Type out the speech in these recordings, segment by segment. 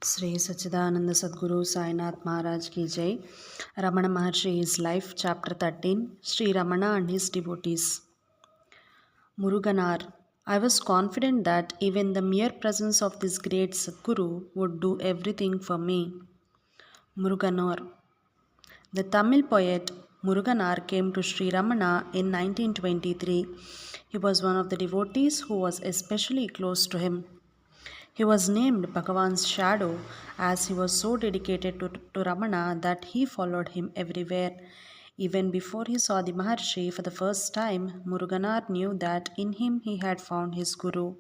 Sri Sachidananda Sadguru Sainath Maharaj Ki Jai. Ramana Maharshi, his life, chapter 13. Sri Ramana and his devotees. Muruganar. I was confident that even the mere presence of this great Sadguru would do everything for me. Muruganar. The Tamil poet Muruganar came to Sri Ramana in 1923. He was one of the devotees who was especially close to him. He was named Bhagavan's shadow as he was so dedicated to Ramana that he followed him everywhere. Even before he saw the Maharshi for the first time, Muruganar knew that in him he had found his Guru.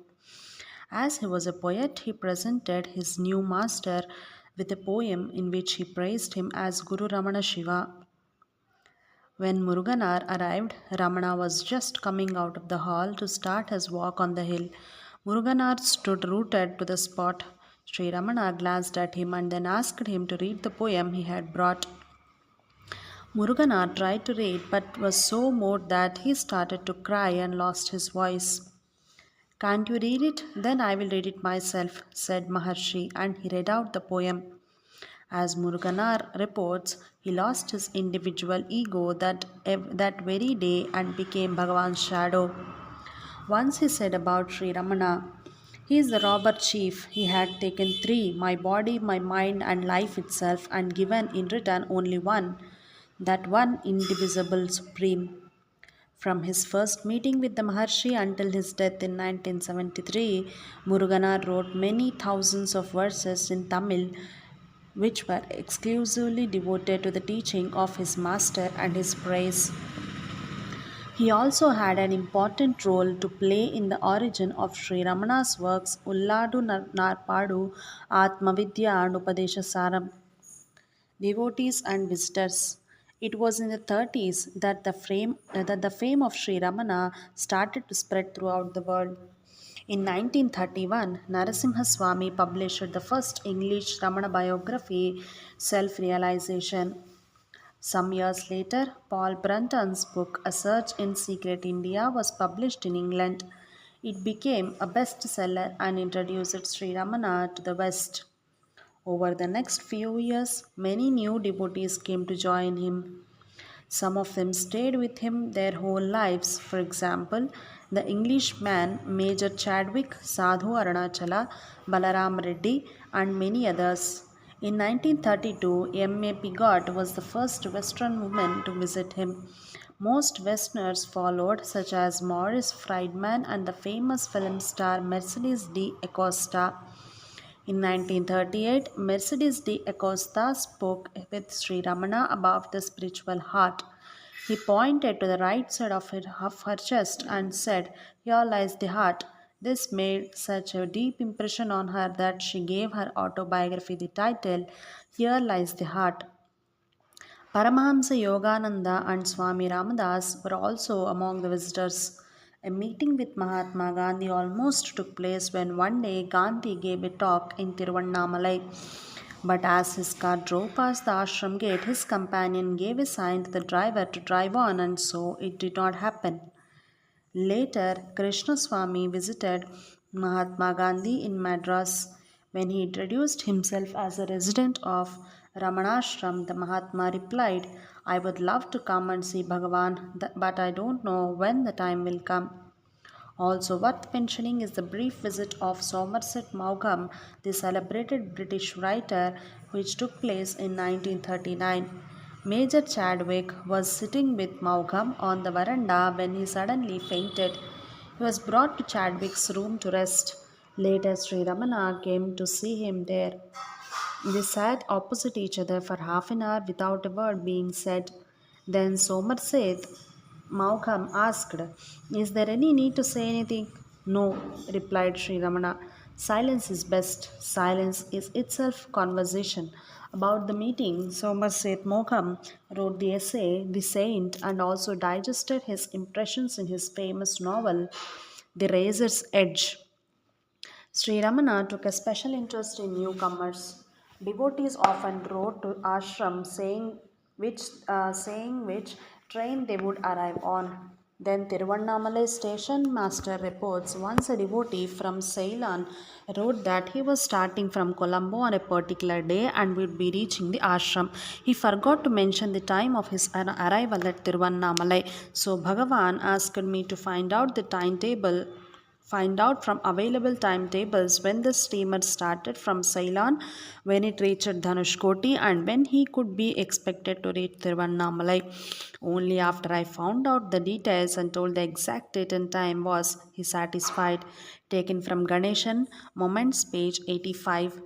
As he was a poet, he presented his new master with a poem in which he praised him as Guru Ramana Shiva. When Muruganar arrived, Ramana was just coming out of the hall to start his walk on the hill. Muruganar stood rooted to the spot. Sri Ramana glanced at him and then asked him to read the poem he had brought. Muruganar tried to read but was so moved that he started to cry and lost his voice. Can't you read it? Then I will read it myself, said Maharshi, and he read out the poem. As Muruganar reports, he lost his individual ego that very day and became Bhagavan's shadow. Once he said about Sri Ramana, he is the robber chief. He had taken three, my body, my mind, and life itself, and given in return only one, that one indivisible supreme. From his first meeting with the Maharshi until his death in 1973, Muruganar wrote many thousands of verses in Tamil which were exclusively devoted to the teaching of his master and his praise. He also had an important role to play in the origin of Sri Ramana's works Ulladu Narpadu, Atmavidya and Upadesha Saram. Devotees and visitors. It was in the 30s that the fame of Sri Ramana started to spread throughout the world. In 1931, Narasimha Swami published the first English Ramana biography, Self Realization. Some years later, Paul Brunton's book A Search in Secret India was published in England. It became a bestseller and introduced Sri Ramana to the West. Over the next few years, many new devotees came to join him. Some of them stayed with him their whole lives. For example, the Englishman Major Chadwick, Sadhu Arunachala, Balaram Reddy, and many others. In 1932, M.A. Piggott was the first Western woman to visit him. Most Westerners followed, such as Morris Friedman and the famous film star Mercedes D. Acosta. In 1938, Mercedes de Acosta spoke with Sri Ramana about the spiritual heart. He pointed to the right side of her chest and said, Here lies the heart. This made such a deep impression on her that she gave her autobiography the title, Here Lies the Heart. Paramahamsa Yogananda and Swami Ramadas were also among the visitors. A meeting with Mahatma Gandhi almost took place when one day Gandhi gave a talk in Tiruvannamalai. But as his car drove past the ashram gate, his companion gave a sign to the driver to drive on, and so it did not happen. Later, Krishna Swami visited Mahatma Gandhi in Madras. When he introduced himself as a resident of Ramanashram, the Mahatma replied, I would love to come and see Bhagavan, but I don't know when the time will come. Also worth mentioning is the brief visit of Somerset Maugham, the celebrated British writer, which took place in 1939. Major Chadwick was sitting with Maugham on the veranda when he suddenly fainted. He was brought to Chadwick's room to rest. Later, Sri Ramana came to see him there. They sat opposite each other for half an hour without a word being said. Then Somerset Maugham asked, Is there any need to say anything? No, replied Sri Ramana. Silence is best. Silence is itself conversation. About the meeting, Somerset Maugham wrote the essay The Saint and also digested his impressions in his famous novel The Razor's Edge. Sri Ramana took a special interest in newcomers. Devotees often wrote to ashram saying which train they would arrive on. Then Tiruvannamalai station master reports once a devotee from Ceylon wrote that he was starting from Colombo on a particular day and would be reaching the ashram. He forgot to mention the time of his arrival at Tiruvannamalai. So Bhagavan asked me to find out from available timetables when the steamer started from Ceylon, when it reached Dhanushkoti, and when he could be expected to reach Tiruvannamalai. Only after I found out the details and told the exact date and time was he satisfied. Taken from Ganeshan, Moments, page 85.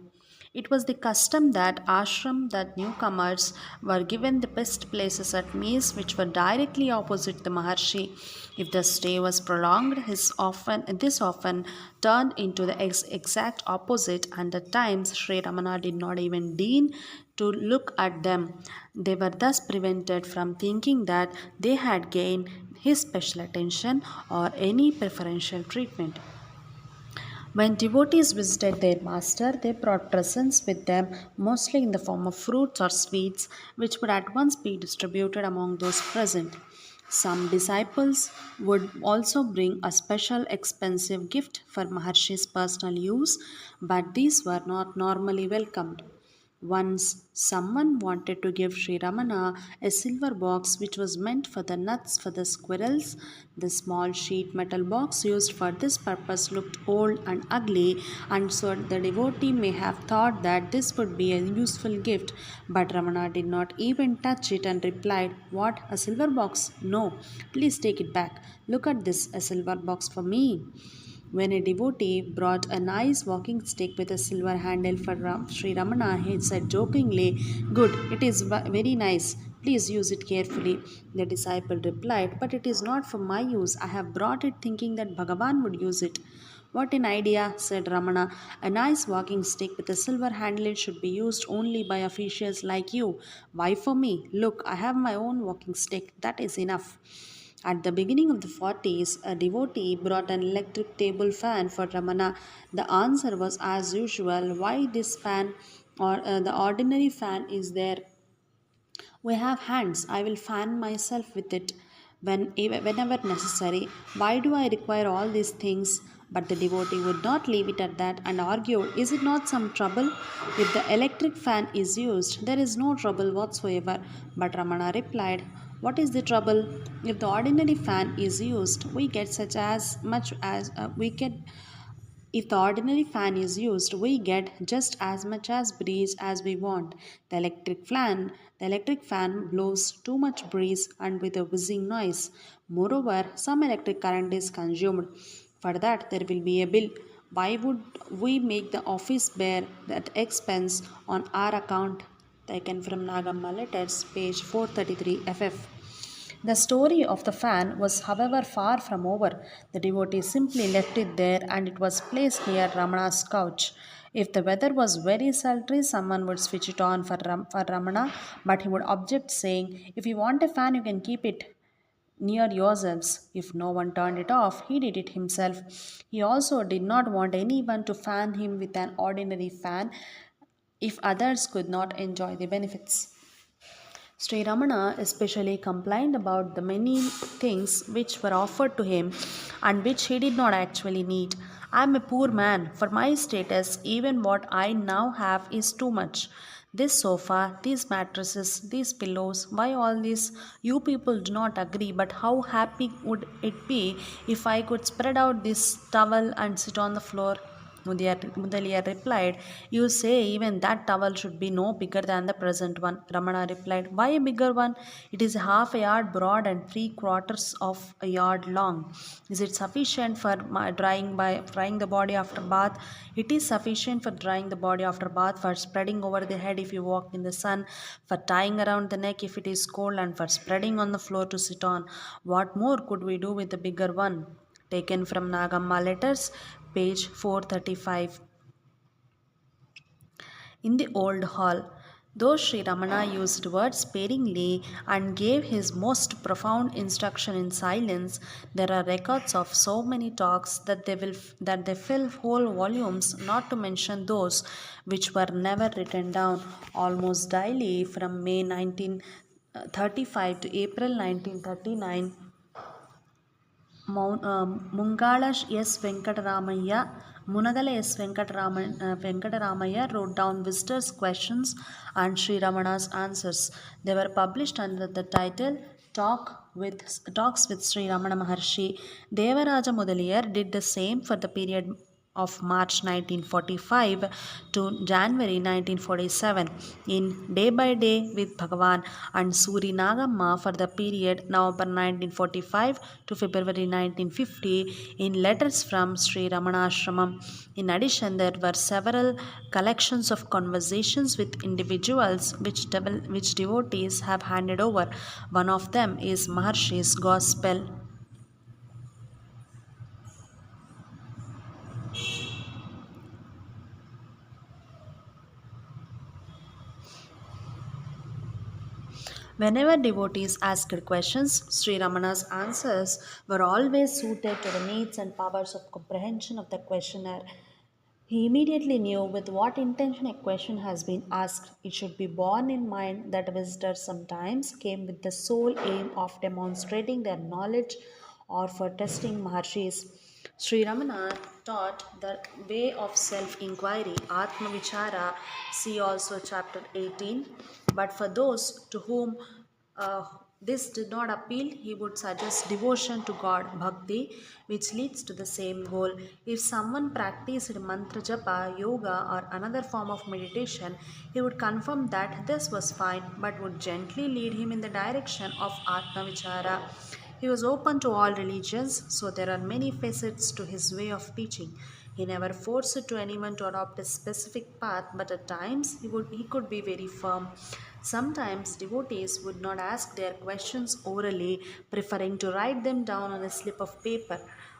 It was the custom that ashram that newcomers were given the best places at meals which were directly opposite the maharshi. If the stay was prolonged, this often turned into the exact opposite, and at times Sri Ramana did not even deign to look at them. They were thus prevented from thinking that they had gained his special attention or any preferential treatment. When devotees visited their master, they brought presents with them, mostly in the form of fruits or sweets, which would at once be distributed among those present. Some disciples would also bring a special expensive gift for Maharshi's personal use, but these were not normally welcomed. Once someone wanted to give Sri Ramana a silver box which was meant for the nuts for the squirrels. The small sheet metal box used for this purpose looked old and ugly, and so the devotee may have thought that this would be a useful gift. But Ramana did not even touch it and replied, "What, a silver box? No, please take it back. Look at this, a silver box for me." When a devotee brought a nice walking stick with a silver handle for Sri Ramana, he said jokingly, "Good, it is very nice. Please use it carefully." The disciple replied, "But it is not for my use. I have brought it thinking that Bhagavan would use it." "What an idea," said Ramana. "A nice walking stick with a silver handle should be used only by officials like you. Why for me? Look, I have my own walking stick. That is enough." At the beginning of the 40s, a devotee brought an electric table fan for Ramana. The answer was as usual, "Why this fan or the ordinary fan is there? We have hands. I will fan myself with it whenever necessary. Why do I require all these things?" But the devotee would not leave it at that and argued, "Is it not some trouble? If the electric fan is used, there is no trouble whatsoever." But Ramana replied, "What is the trouble? If the ordinary fan is used, we get such as much as we get if the ordinary fan is used, we get just as much as breeze as we want. The electric fan blows too much breeze and with a whizzing noise. Moreover, some electric current is consumed. For that there will be a bill. Why would we make the office bear that expense on our account?" Taken from Nagamma Letters, page 433 FF. The story of the fan was, however, far from over. The devotee simply left it there and it was placed near Ramana's couch. If the weather was very sultry, someone would switch it on for Ramana, but he would object, saying, "If you want a fan, you can keep it near yourselves." If no one turned it off, he did it himself. He also did not want anyone to fan him with an ordinary fan if others could not enjoy the benefits. Sri Ramana especially complained about the many things which were offered to him and which he did not actually need. "I am a poor man. For my status, even what I now have is too much. This sofa, these mattresses, these pillows, why all this? You people do not agree, but how happy would it be if I could spread out this towel and sit on the floor?" Mudaliar replied, "You say even that towel should be no bigger than the present one." Ramana replied, "Why a bigger one? It is half a yard broad and three quarters of a yard long. Is it sufficient for drying the body after bath? It is sufficient for drying the body after bath, for spreading over the head if you walk in the sun, for tying around the neck if it is cold, and for spreading on the floor to sit on. What more could we do with the bigger one?" Taken from Nagamma Letters, page 435. In the old hall, though Sri Ramana used words sparingly and gave his most profound instruction in silence, there are records of so many talks that they fill whole volumes, not to mention those which were never written down. Almost daily from May 1935 to April 1939, Mungala S. Venkataramaya, Munagala S. Venkataramaya wrote down visitors' questions and Sri Ramana's answers. They were published under the title Talks with Sri Ramana Maharshi. Devaraja Mudaliar did the same for the period of March 1945 to January 1947 in Day by Day with Bhagavan and Suri Nagamma for the period November 1945 to February 1950 in Letters from Sri Ramanashramam. In addition, there were several collections of conversations with individuals which devotees have handed over. One of them is Maharshi's Gospel. Whenever devotees asked questions, Sri Ramana's answers were always suited to the needs and powers of comprehension of the questioner. He immediately knew with what intention a question has been asked. It should be borne in mind that visitors sometimes came with the sole aim of demonstrating their knowledge or for testing Maharshis. Sri Ramana taught the way of self inquiry, Atma Vichara, see also chapter 18. But for those to whom this did not appeal, he would suggest devotion to God, bhakti, which leads to the same goal. If someone practiced mantra japa, yoga, or another form of meditation, he would confirm that this was fine, but would gently lead him in the direction of Atma Vichara. He was open to all religions, so there are many facets to his way of teaching. He never forced to anyone to adopt a specific path, but at times he could be very firm. Sometimes devotees would not ask their questions orally, preferring to write them down on a slip of paper.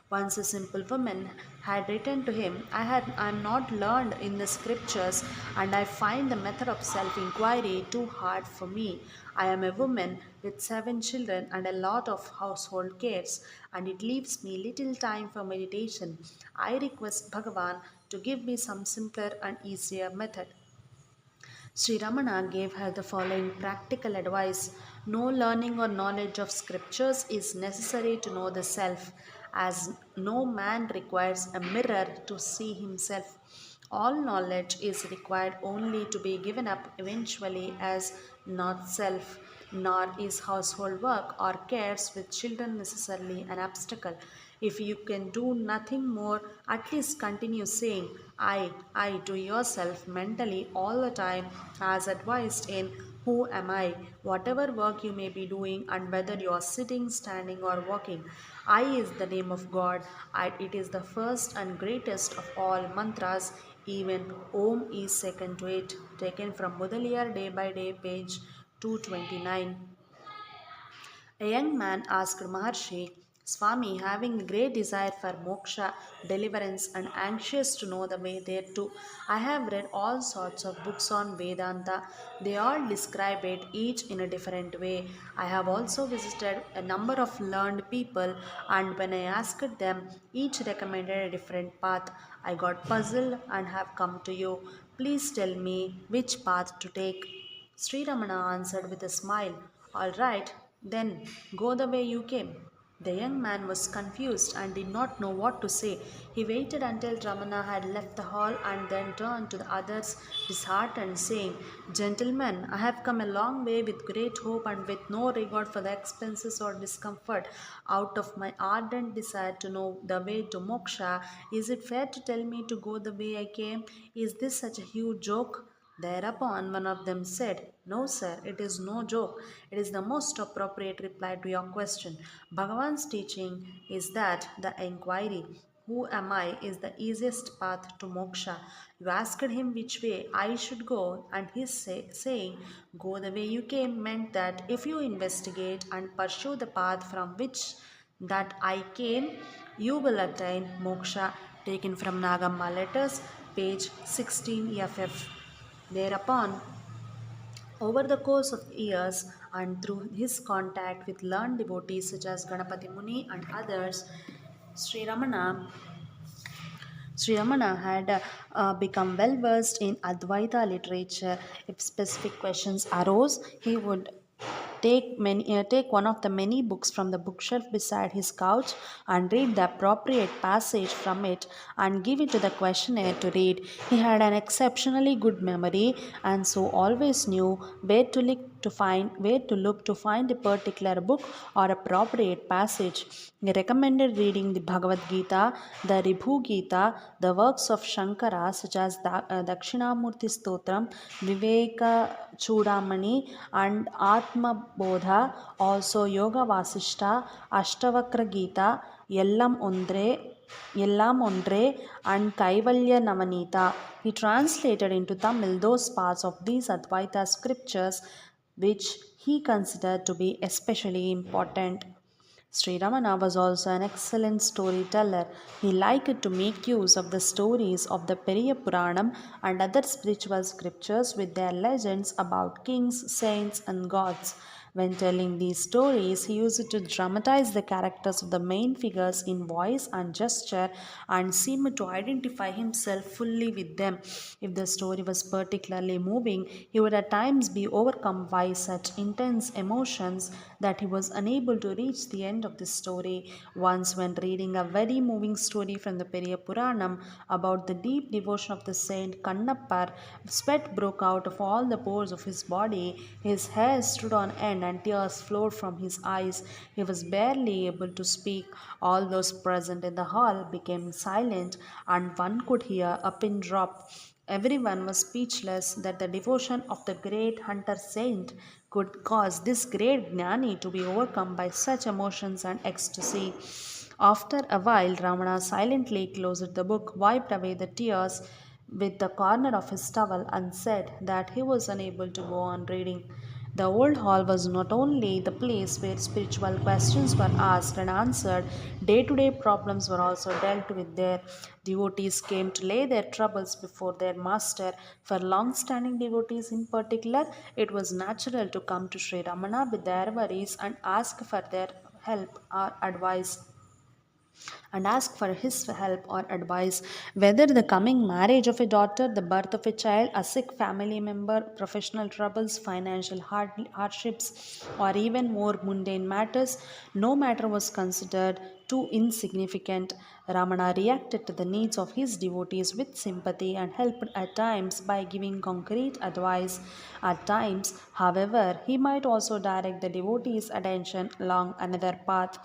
Once a simple woman had written to him, I am not learned in the scriptures, and I find the method of self inquiry too hard for me. I am a woman with 7 children and a lot of household cares, and it leaves me little time for meditation. I request Bhagavan to give me some simpler and easier method. Sri Ramana gave her the following practical advice: no learning or knowledge of scriptures is necessary to know the self, as no man requires a mirror to see himself. All knowledge is required only to be given up eventually as not self, nor is household work or cares with children necessarily an obstacle. If you can do nothing more, at least continue saying I to yourself mentally all the time, as advised in Who Am I? Whatever work you may be doing, and whether you are sitting, standing, or walking. I is the name of God. It is the first and greatest of all mantras. Even Om is second to it. Taken from Mudaliar Day by Day, page 229. A young man asked Maharshi, Swami, having a great desire for moksha, deliverance, and anxious to know the way thereto, I have read all sorts of books on Vedanta. They all describe it, each in a different way. I have also visited a number of learned people, and when I asked them, each recommended a different path. I got puzzled and have come to you. Please tell me which path to take. Sri Ramana answered with a smile, All right, then go the way you came. The young man was confused and did not know what to say. He waited until Ramana had left the hall and then turned to the others, disheartened, saying, Gentlemen, I have come a long way with great hope and with no regard for the expenses or discomfort. Out of my ardent desire to know the way to moksha, is it fair to tell me to go the way I came? Is this such a huge joke? Thereupon one of them said, No, sir, it is no joke. It is the most appropriate reply to your question. Bhagavan's teaching is that the inquiry, Who am I, is the easiest path to moksha. You asked him which way I should go, and his saying, Go the way you came, meant that if you investigate and pursue the path from which that I came, you will attain moksha. Taken from Nagamma Letters, page 16 FF. Thereupon, over the course of years and through his contact with learned devotees such as Ganapati Muni and others, Sri Ramana, Sri Ramana had become well versed in Advaita literature. If specific questions arose, he would Take one of the many books from the bookshelf beside his couch and read the appropriate passage from it and give it to the questionnaire to read. He had an exceptionally good memory and so always knew where to look to find a particular book or appropriate passage. He recommended reading the Bhagavad Gita, the Ribhu Gita, the works of Shankara such as Dakshinamurti Stotram, Viveka Chudamani, and Atma Bodha, also Yoga Vasishta, Ashtavakra Gita, Yellam Ondre, Yellam Ondre, and Kaivalya Navanita. He translated into Tamil those parts of these Advaita scriptures which he considered to be especially important. Sri Ramana was also an excellent storyteller. He liked to make use of the stories of the Periya Puranam and other spiritual scriptures with their legends about kings, saints, and gods. When telling these stories, he used to dramatize the characters of the main figures in voice and gesture and seemed to identify himself fully with them. If the story was particularly moving, he would at times be overcome by such intense emotions that he was unable to reach the end of the story. Once, when reading a very moving story from the Periya Puranam about the deep devotion of the saint Kannappar, sweat broke out of all the pores of his body, his hair stood on end, and tears flowed from his eyes. He was barely able to speak. All those present in the hall became silent, and one could hear a pin drop. Everyone was speechless that the devotion of the great hunter saint could cause this great Gnani to be overcome by such emotions and ecstasy. After a while, Ramana silently closed the book, wiped away the tears with the corner of his towel, and said that he was unable to go on reading. The old hall was not only the place where spiritual questions were asked and answered, day to day problems were also dealt with there. Devotees came to lay their troubles before their master. For long standing devotees in particular, it was natural to come to Sri Ramana with their worries and ask for his help or advice, whether the coming marriage of a daughter, the birth of a child, a sick family member, professional troubles, financial hardships, or even more mundane matters. No matter was considered too insignificant. Ramana reacted to the needs of his devotees with sympathy and helped at times by giving concrete advice. At times, however, he might also direct the devotees' attention along another path.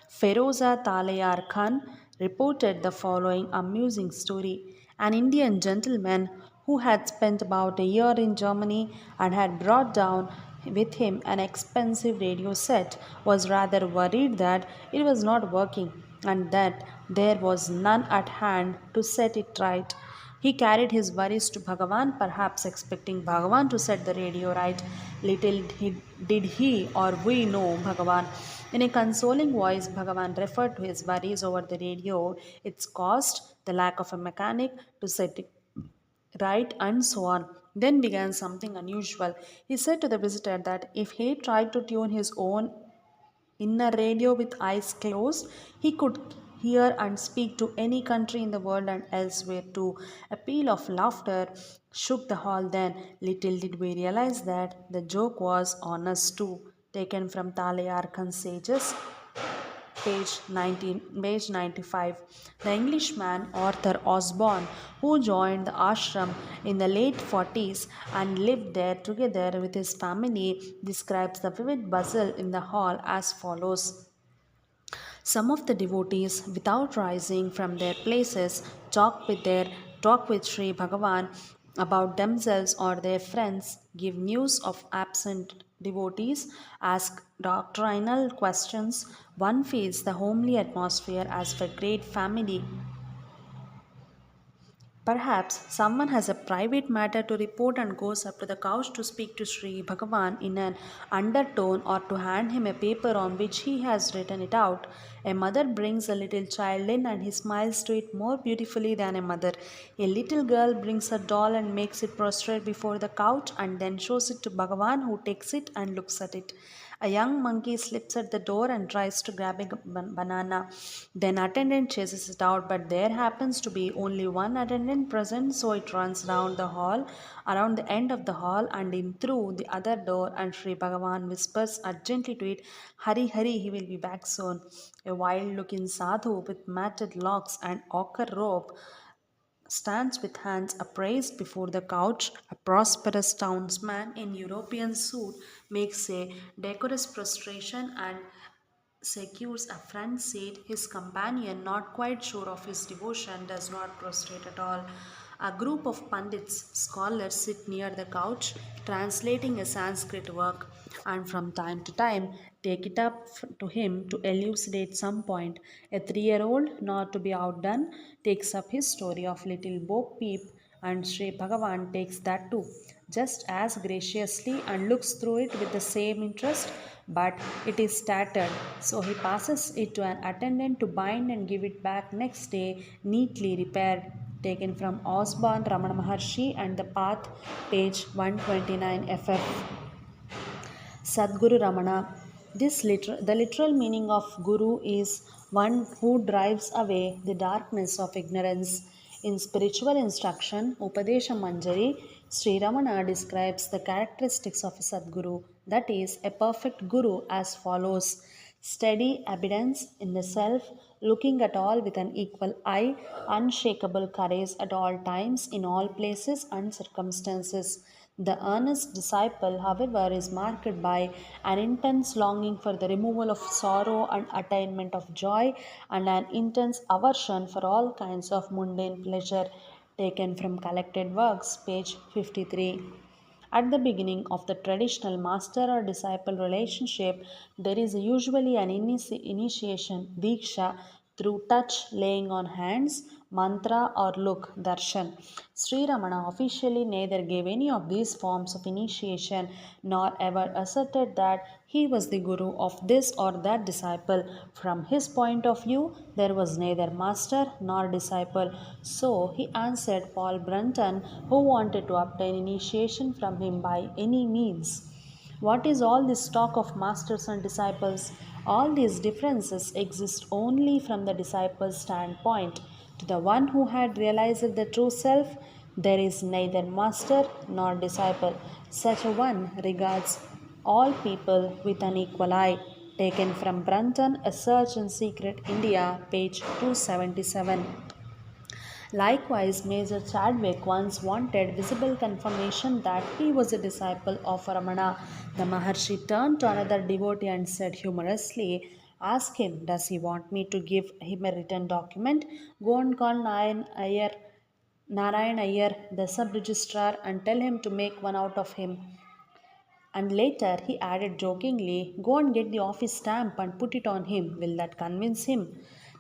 Feroza Talayar Khan reported the following amusing story. An Indian gentleman who had spent about a year in Germany and had brought down with him an expensive radio set was rather worried that it was not working and that there was none at hand to set it right. He carried his worries to Bhagavan, perhaps expecting Bhagavan to set the radio right. Did he or we know Bhagavan. In a consoling voice, Bhagavan referred to his worries over the radio, its cost, the lack of a mechanic to set it right, and so on. Then began something unusual. He said to the visitor that if he tried to tune his own in a radio with eyes closed, he could hear and speak to any country in the world and elsewhere too. A peal of laughter shook the hall then. Little did we realize that the joke was on us too. Taken from Talayarkhan's Sages, page 95. The Englishman Arthur Osborne, who joined the ashram in the late 40s and lived there together with his family, describes the vivid bustle in the hall as follows. Some of the devotees, without rising from their places, talk with Sri Bhagavan about themselves or their friends, give news of absent devotees, ask doctrinal questions. One feels the homely atmosphere as of a great family. Perhaps someone has a private matter to report and goes up to the couch to speak to Sri Bhagavan in an undertone or to hand him a paper on which he has written it out. A mother brings a little child in and he smiles to it more beautifully than a mother. A little girl brings a doll and makes it prostrate before the couch and then shows it to Bhagavan, who takes it and looks at it. A young monkey slips at the door and tries to grab a banana. Then attendant chases it out, but there happens to be only one attendant present, so it runs round the hall, around the end of the hall, and in through the other door. And Sri Bhagavan whispers urgently to it, "Hurry, hurry, he will be back soon." A wild-looking sadhu with matted locks and ochre robe stands with hands upraised before the couch. A prosperous townsman in European suit makes a decorous prostration and secures a front seat. His companion, not quite sure of his devotion, does not prostrate at all. A group of pundits, scholars, sit near the couch, translating a Sanskrit work, and from time to time take it up to him to elucidate some point. A 3 year old, not to be outdone, takes up his story of Little Bo Peep, and Sri Bhagavan takes that too, just as graciously, and looks through it with the same interest, but it is tattered, so he passes it to an attendant to bind and give it back next day, neatly repaired. Taken from Osborne Ramana Maharshi and the Path, page 129 FF. Sadguru Ramana. The literal meaning of Guru is one who drives away the darkness of ignorance. In spiritual instruction, Upadesha Manjari, Sri Ramana describes the characteristics of a Sadguru, that is, a perfect Guru, as follows: steady abidance in the self, looking at all with an equal eye, unshakable courage at all times, in all places and circumstances. The earnest disciple, however, is marked by an intense longing for the removal of sorrow and attainment of joy, and an intense aversion for all kinds of mundane pleasure. Taken from Collected Works, page 53. At the beginning of the traditional master or disciple relationship, there is usually an initiation, diksha, through touch, laying on hands, mantra, or look, darshan. Sri Ramana officially neither gave any of these forms of initiation nor ever asserted that he was the guru of this or that disciple. From his point of view, there was neither master nor disciple. So he answered Paul Brunton, who wanted to obtain initiation from him by any means. What is all this talk of masters and disciples? All these differences exist only from the disciple's standpoint. To the one who had realized the true self, there is neither master nor disciple. Such a one regards all people with an equal eye. Taken from Brunton, A Search in Secret India, page 277. Likewise, Major Chadwick once wanted visible confirmation that he was a disciple of Ramana. The Maharshi turned to another devotee and said humorously, "Ask him, does he want me to give him a written document? Go and call Narayan Iyer, the sub registrar, and tell him to make one out of him." And later he added jokingly, "Go and get the office stamp and put it on him. Will that convince him?"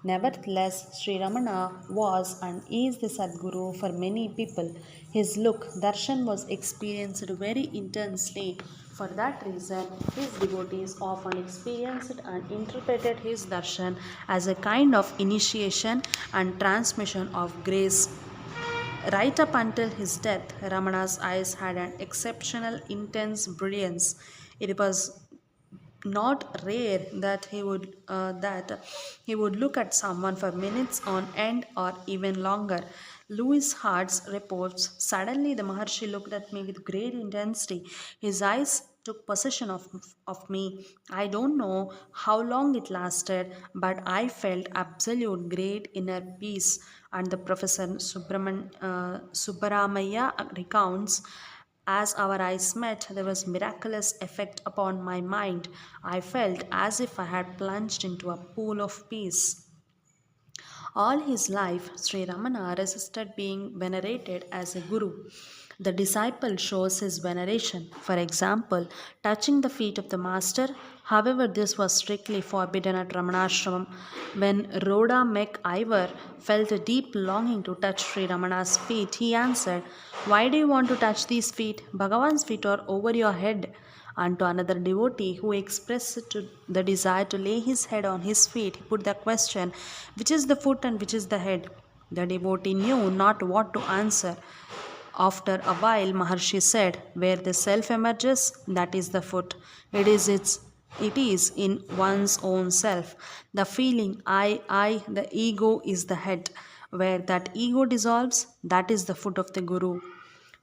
Nevertheless, Sri Ramana was and is the Sadguru for many people. His look, darshan, was experienced very intensely. For that reason, his devotees often experienced and interpreted his darshan as a kind of initiation and transmission of grace. Right up until his death, Ramana's eyes had an exceptional intense brilliance. It was not rare that he would look at someone for minutes on end or even longer. Louis Hart's reports, "Suddenly the Maharshi looked at me with great intensity. His eyes took possession of me. I don't know how long it lasted, but I felt absolute great inner peace." And the Professor Subbaramaya recounts, "As our eyes met, there was miraculous effect upon my mind. I felt as if I had plunged into a pool of peace." All his life, Sri Ramana resisted being venerated as a guru. The disciple shows his veneration, for example, touching the feet of the master. However, this was strictly forbidden at Ramanashramam. When Rhoda McIver felt a deep longing to touch Sri Ramana's feet, he answered, "Why do you want to touch these feet? Bhagavan's feet are over your head." And to another devotee who expressed the desire to lay his head on his feet, he put the question, "Which is the foot and which is the head?" The devotee knew not what to answer. After a while, Maharshi said, "Where the self emerges, that is the foot. It is its it is in one's own self. The feeling the ego is the head. Where that ego dissolves, that is the foot of the Guru.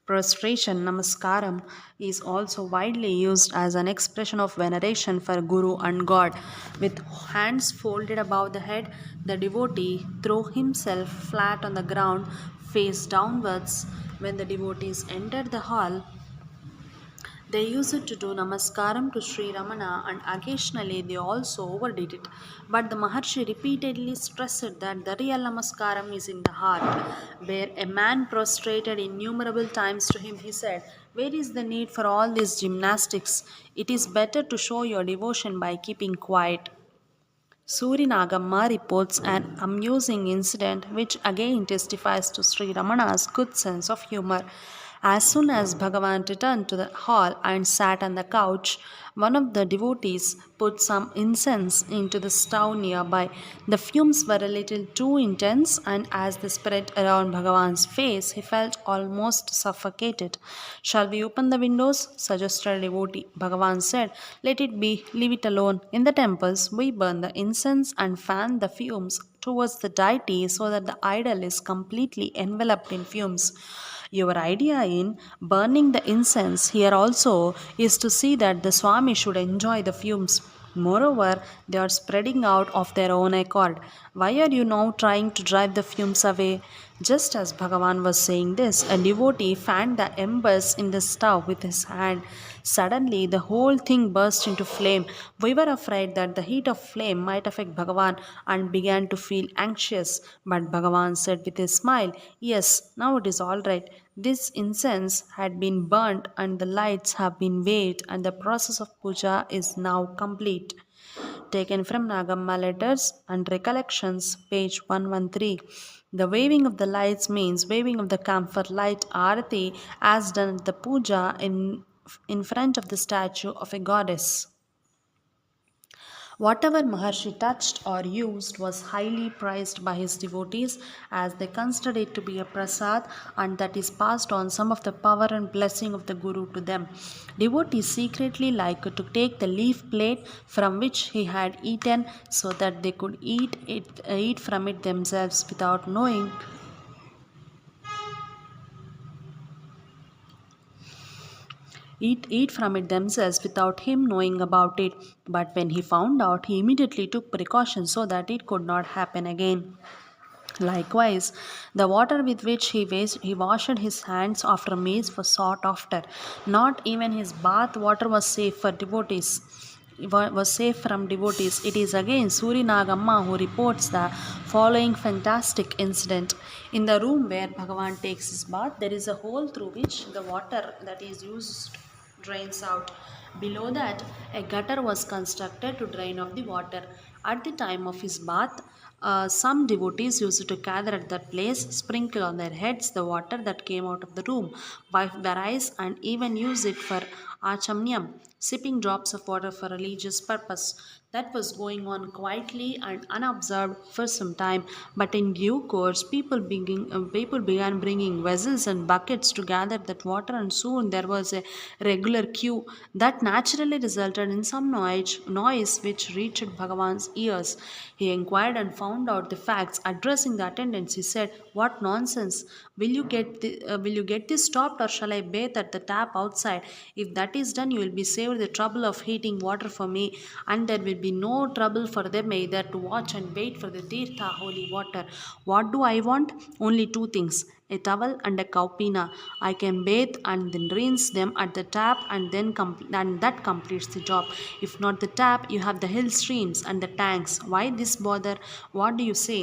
Prostration, namaskaram, is also widely used as an expression of veneration for Guru and God. With hands folded above the head, the devotee throw himself flat on the ground, face downwards. When the devotees enter the hall, they used to do namaskaram to Sri Ramana and occasionally they also overdid it. But the Maharshi repeatedly stressed that the real namaskaram is in the heart. Where a man prostrated innumerable times to him, he said, "Where is the need for all these gymnastics? It is better to show your devotion by keeping quiet." Surinagamma reports an amusing incident which again testifies to Sri Ramana's good sense of humor. As soon as Bhagavan returned to the hall and sat on the couch, one of the devotees put some incense into the stove nearby. The fumes were a little too intense, and as they spread around Bhagavan's face, he felt almost suffocated. "Shall we open the windows?" suggested a devotee. Bhagavan said, "Let it be, leave it alone. In the temples, we burn the incense and fan the fumes towards the deity so that the idol is completely enveloped in fumes." Your idea in burning the incense here also is to see that the Swami should enjoy the fumes. Moreover, they are spreading out of their own accord. Why are you now trying to drive the fumes away? Just as Bhagavan was saying this, a devotee fanned the embers in the stove with his hand. Suddenly, the whole thing burst into flame. We were afraid that the heat of flame might affect Bhagavan and began to feel anxious. But Bhagavan said with a smile, "Yes, now it is all right. This incense had been burnt and the lights have been waved, and the process of puja is now complete." Taken from Nagamma Letters and Recollections, page 113. The waving of the lights means waving of the camphor light arati as done at the puja in front of the statue of a goddess. Whatever Maharshi touched or used was highly prized by his devotees as they considered it to be a prasad and that is passed on some of the power and blessing of the Guru to them. Devotees secretly liked to take the leaf plate from which he had eaten so that they could eat from it themselves without knowing eat from it themselves without him knowing about it. But when he found out, he immediately took precautions so that it could not happen again. Likewise, the water with which he washed his hands after meals was sought after. Not even his bath water was safe for devotees. Was safe from devotees. It is again Suri Nagamma who reports the following fantastic incident. In the room where Bhagavan takes his bath, there is a hole through which the water that is used drains out. Below that, a gutter was constructed to drain off the water. At the time of his bath, some devotees used to gather at that place, sprinkle on their heads the water that came out of the room, wipe their eyes, and even use it for achamnyam, sipping drops of water for religious purpose. That was going on quietly and unobserved for some time, but in due course, people began bringing vessels and buckets to gather that water, and soon there was a regular queue that naturally resulted in some noise which reached Bhagavan's ears. He inquired and found out the facts. Addressing the attendants, he said, "What nonsense! Will you get this stopped, or shall I bathe at the tap outside? If that is done, you will be saved the trouble of heating water for me, and there will be no trouble for them either to watch and wait for the Tirtha holy water. What do I want? Only two things: a towel and a cowpina. I can bathe and then rinse them at the tap, and that completes the job. If not the tap, you have the hill streams and the tanks. Why this bother? What do you say?"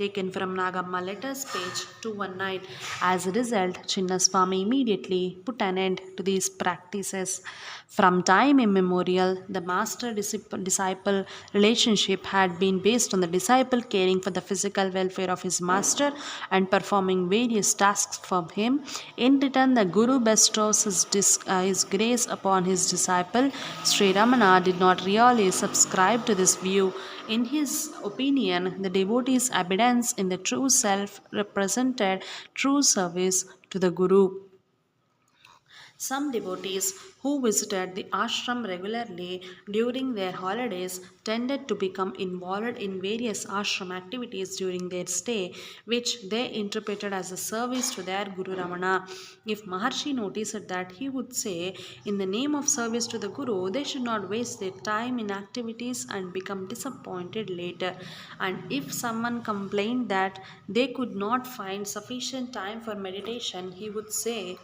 Taken from Nagamma Letters, page 219. As a result, Chinnaswamy immediately put an end to these practices. From time immemorial, the master disciple relationship had been based on the disciple caring for the physical welfare of his master and performing various tasks for him. In return, the Guru bestows his grace upon his disciple. Sri Ramana did not really subscribe to this view. In his opinion, the devotee's abundance in the true self represented true service to the Guru. Some devotees who visited the ashram regularly during their holidays tended to become involved in various ashram activities during their stay, which they interpreted as a service to their Guru Ramana. If Maharshi noticed that, he would say, in the name of service to the Guru, they should not waste their time in activities and become disappointed later. And if someone complained that they could not find sufficient time for meditation, he would say,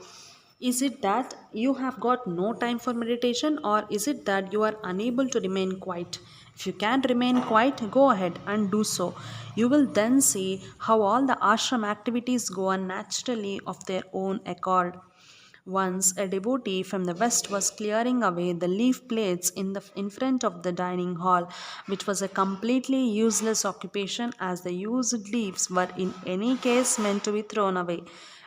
is it that you have got no time for meditation, or is it that you are unable to remain quiet? If you can remain quiet, go ahead and do so. You will then see how all the ashram activities go on naturally of their own accord. Once a devotee from the west was clearing away the leaf plates in front of the dining hall, which was a completely useless occupation as the used leaves were in any case meant to be thrown away.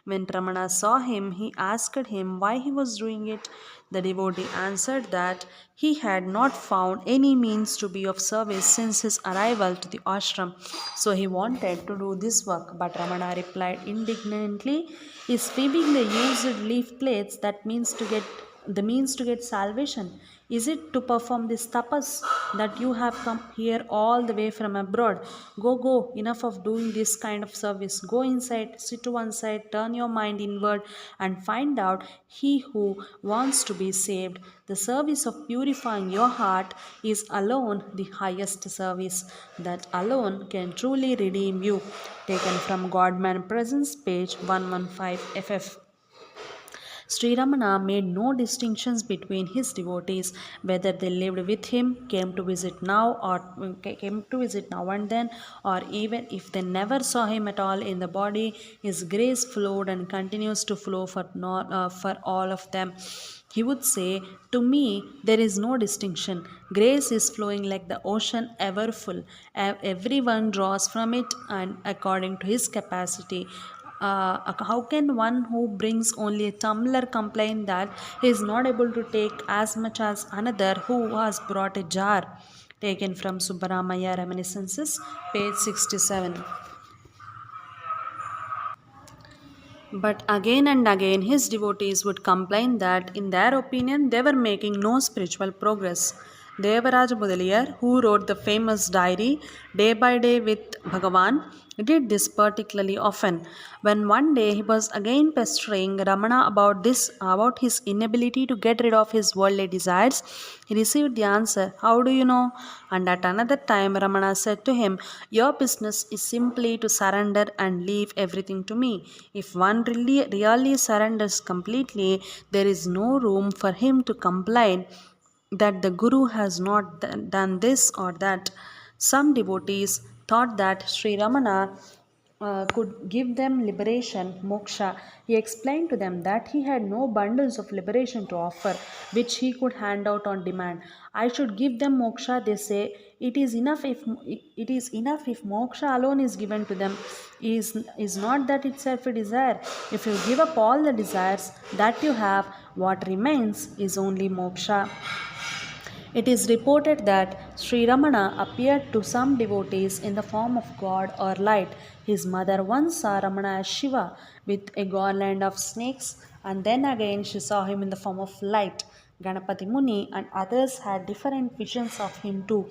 When Ramana saw him, he asked him why he was doing it. The devotee answered that he had not found any means to be of service since his arrival to the ashram, so he wanted to do this work. But Ramana replied indignantly, is sweeping the used leaf plates that means to get the means to get salvation? Is it to perform this tapas that you have come here all the way from abroad? Go, enough of doing this kind of service. Go inside, sit to one side, turn your mind inward, and find out he who wants to be saved. The service of purifying your heart is alone the highest service. That alone can truly redeem you. Taken from God Man Presence, page 115 FF. Sri Ramana made no distinctions between his devotees, whether they lived with him, came to visit now and then, or even if they never saw him at all in the body. His grace flowed and continues to flow for all of them. He would say, to me, there is no distinction. Grace is flowing like the ocean, ever full. Everyone draws from it and according to his capacity. How can one who brings only a tumbler complain that he is not able to take as much as another who has brought a jar? Taken from Subbaramaya Reminiscences, page 67. But again and again, his devotees would complain that, in their opinion, they were making no spiritual progress. Devaraja Mudaliyar, who wrote the famous diary Day by Day with Bhagavan, did this particularly often. When one day he was again pestering Ramana about his inability to get rid of his worldly desires, he received the answer, how do you know? And at another time, Ramana said to him, your business is simply to surrender and leave everything to me. If one really surrenders completely, there is no room for him to complain that the Guru has not done this or that. Some devotees thought that Sri Ramana could give them liberation, moksha. He explained to them that he had no bundles of liberation to offer, which he could hand out on demand. I should give them moksha, they say. It is enough if moksha alone is given to them. Is not that itself a desire? If you give up all the desires that you have, what remains is only moksha. It is reported that Sri Ramana appeared to some devotees in the form of God or light. His mother once saw Ramana as Shiva with a garland of snakes, and then again she saw him in the form of light. Ganapati Muni and others had different visions of him too.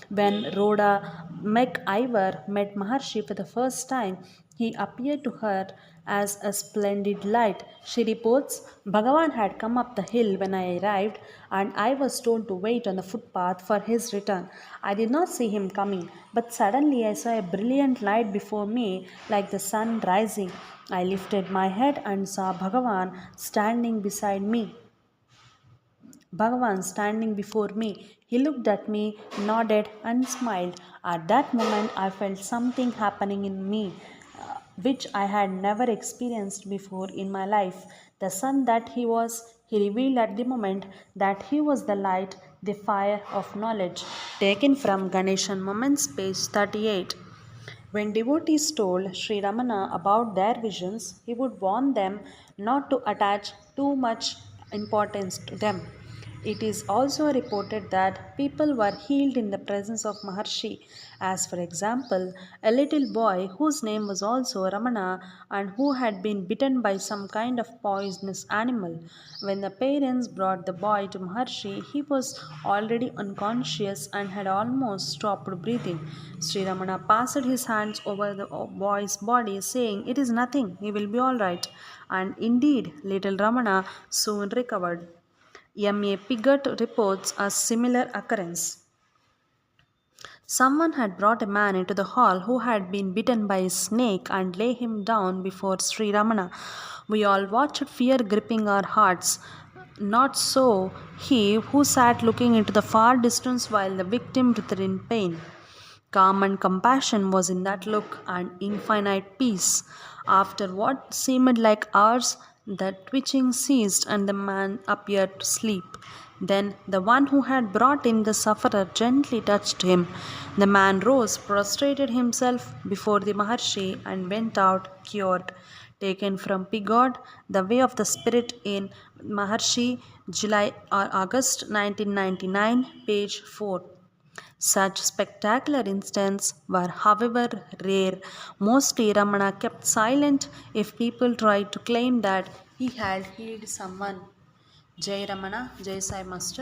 When Rhoda MacIver met Maharshi for the first time, he appeared to her as a splendid light. She reports, Bhagavan had come up the hill when I arrived, and I was told to wait on the footpath for his return. I did not see him coming, but suddenly I saw a brilliant light before me, like the sun rising. I lifted my head and saw Bhagavan standing before me. He looked at me, nodded, and smiled. At that moment, I felt something happening in me which I had never experienced before in my life. The sun that he revealed at the moment that he was the light, the fire of knowledge. Taken from Ganeshan Moments, page 38. When devotees told Sri Ramana about their visions, he would warn them not to attach too much importance to them. It is also reported that people were healed in the presence of Maharshi, as for example, a little boy whose name was also Ramana and who had been bitten by some kind of poisonous animal. When the parents brought the boy to Maharshi, he was already unconscious and had almost stopped breathing. Sri Ramana passed his hands over the boy's body, saying, "It is nothing, he will be all right." And indeed, little Ramana soon recovered. M.A. Piggott reports a similar occurrence. Someone had brought a man into the hall who had been bitten by a snake and lay him down before Sri Ramana. We all watched fear gripping our hearts. Not so he who sat looking into the far distance while the victim writhed in pain. Calm and compassion was in that look, and infinite peace. After what seemed like hours, the twitching ceased and the man appeared to sleep. Then the one who had brought in the sufferer gently touched him. The man rose, prostrated himself before the Maharshi, and went out cured. Taken from Pigod, The Way of the Spirit in Maharshi, July or August 1999, page 4. Such spectacular instances were, however, rare. Mostly, Ramana kept silent if people tried to claim that he had healed someone. Jai Ramana, Jai Sai Master.